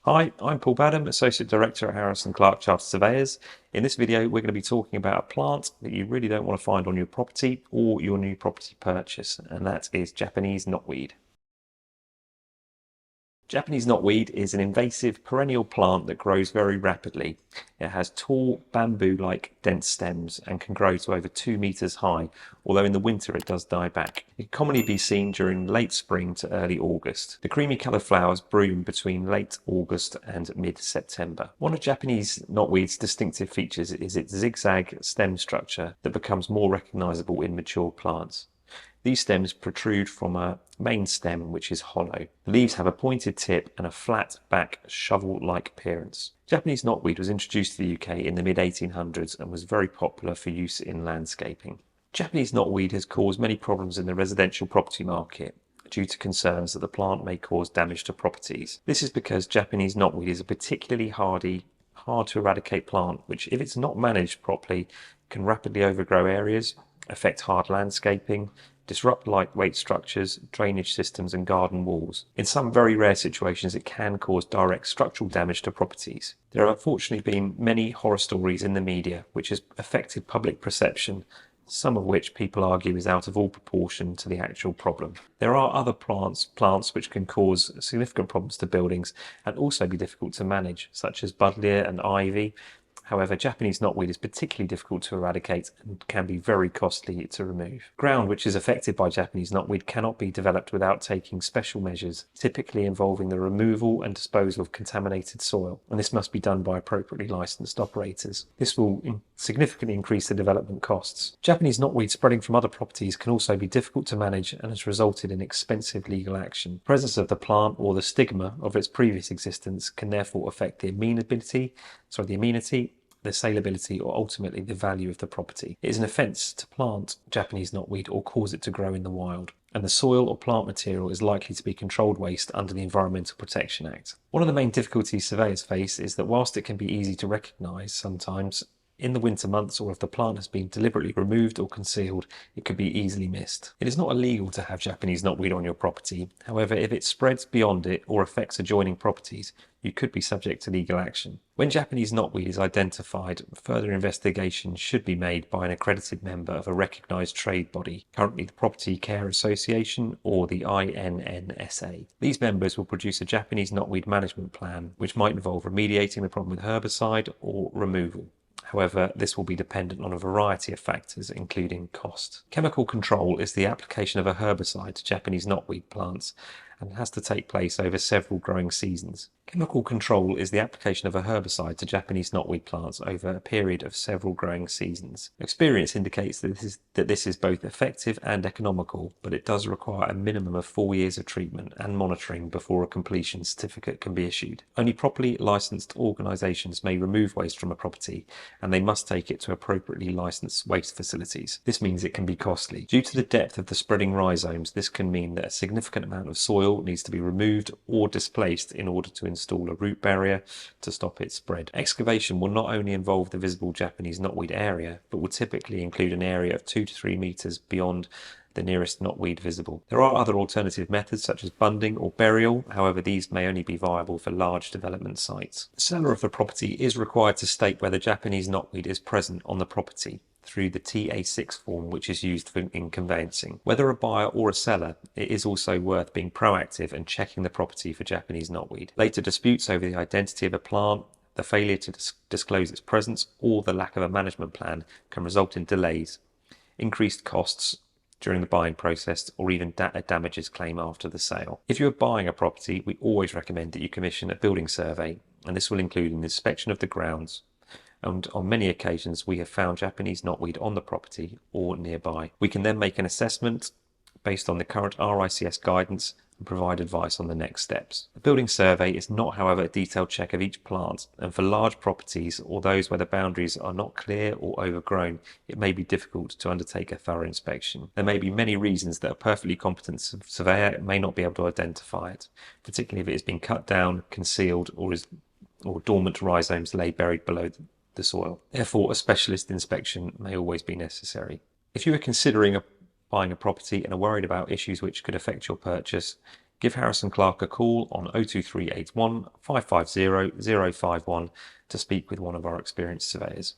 Hi, I'm Paul Badham, Associate Director at Harrison Clarke Chartered Surveyors. In this video, we're going to be talking about a plant that you really don't want to find on your property or your new property purchase, and that is Japanese knotweed. Japanese knotweed is an invasive perennial plant that grows very rapidly. It has tall bamboo-like dense stems and can grow to over 2 meters high, although in the winter it does die back. It can commonly be seen during late spring to early August. The creamy coloured flowers bloom between late August and mid-September. One of Japanese knotweed's distinctive features is its zigzag stem structure that becomes more recognisable in mature plants. These stems protrude from a main stem which is hollow. The leaves have a pointed tip and a flat back shovel-like appearance. Japanese knotweed was introduced to the UK in the mid-1800s and was very popular for use in landscaping. Japanese knotweed has caused many problems in the residential property market due to concerns that the plant may cause damage to properties. This is because Japanese knotweed is a particularly hardy, hard to eradicate plant which, if it's not managed properly, can rapidly overgrow areas, affect hard landscaping, disrupt lightweight structures, drainage systems and garden walls. In some very rare situations it can cause direct structural damage to properties. There have unfortunately been many horror stories in the media which has affected public perception, some of which people argue is out of all proportion to the actual problem. There are other plants which can cause significant problems to buildings and also be difficult to manage, such as buddleia and ivy. However, Japanese knotweed is particularly difficult to eradicate and can be very costly to remove. Ground which is affected by Japanese knotweed cannot be developed without taking special measures, typically involving the removal and disposal of contaminated soil, and this must be done by appropriately licensed operators. This will significantly increase the development costs. Japanese knotweed spreading from other properties can also be difficult to manage and has resulted in expensive legal action. The presence of the plant or the stigma of its previous existence can therefore affect the amenity, the saleability, or ultimately the value of the property. It is an offence to plant Japanese knotweed or cause it to grow in the wild, and the soil or plant material is likely to be controlled waste under the Environmental Protection Act. One of the main difficulties surveyors face is that whilst it can be easy to recognise sometimes, in the winter months, or if the plant has been deliberately removed or concealed, it could be easily missed. It is not illegal to have Japanese knotweed on your property. However, if it spreads beyond it or affects adjoining properties, you could be subject to legal action. When Japanese knotweed is identified, further investigation should be made by an accredited member of a recognised trade body, currently the Property Care Association or the INNSA. These members will produce a Japanese knotweed management plan, which might involve remediating the problem with herbicide or removal. However, this will be dependent on a variety of factors, including cost. Chemical control is the application of a herbicide to Japanese knotweed plants and has to take place over several growing seasons. Chemical control is the application of a herbicide to Japanese knotweed plants over a period of several growing seasons. Experience indicates that this is both effective and economical, but it does require a minimum of 4 years of treatment and monitoring before a completion certificate can be issued. Only properly licensed organisations may remove waste from a property, and they must take it to appropriately licensed waste facilities. This means it can be costly. Due to the depth of the spreading rhizomes, this can mean that a significant amount of soil needs to be removed or displaced in order to install a root barrier to stop its spread. Excavation will not only involve the visible Japanese knotweed area, but will typically include an area of 2 to 3 meters beyond the nearest knotweed visible. There are other alternative methods such as bunding or burial, however these may only be viable for large development sites. The seller of the property is required to state whether Japanese knotweed is present on the property through the TA6 form, which is used in conveyancing. Whether a buyer or a seller, it is also worth being proactive and checking the property for Japanese knotweed. Later disputes over the identity of a plant, the failure to disclose its presence, or the lack of a management plan can result in delays, increased costs during the buying process, or even a damages claim after the sale. If you are buying a property, we always recommend that you commission a building survey, and this will include an inspection of the grounds. And on many occasions we have found Japanese knotweed on the property or nearby. We can then make an assessment based on the current RICS guidance and provide advice on the next steps. The building survey is not, however, a detailed check of each plant, and for large properties or those where the boundaries are not clear or overgrown, it may be difficult to undertake a thorough inspection. There may be many reasons that a perfectly competent surveyor may not be able to identify it, particularly if it has been cut down, concealed, or dormant rhizomes lay buried below the soil. Therefore, a specialist inspection may always be necessary. If you are considering buying a property and are worried about issues which could affect your purchase, give Harrison Clarke a call on 02381 550 051 to speak with one of our experienced surveyors.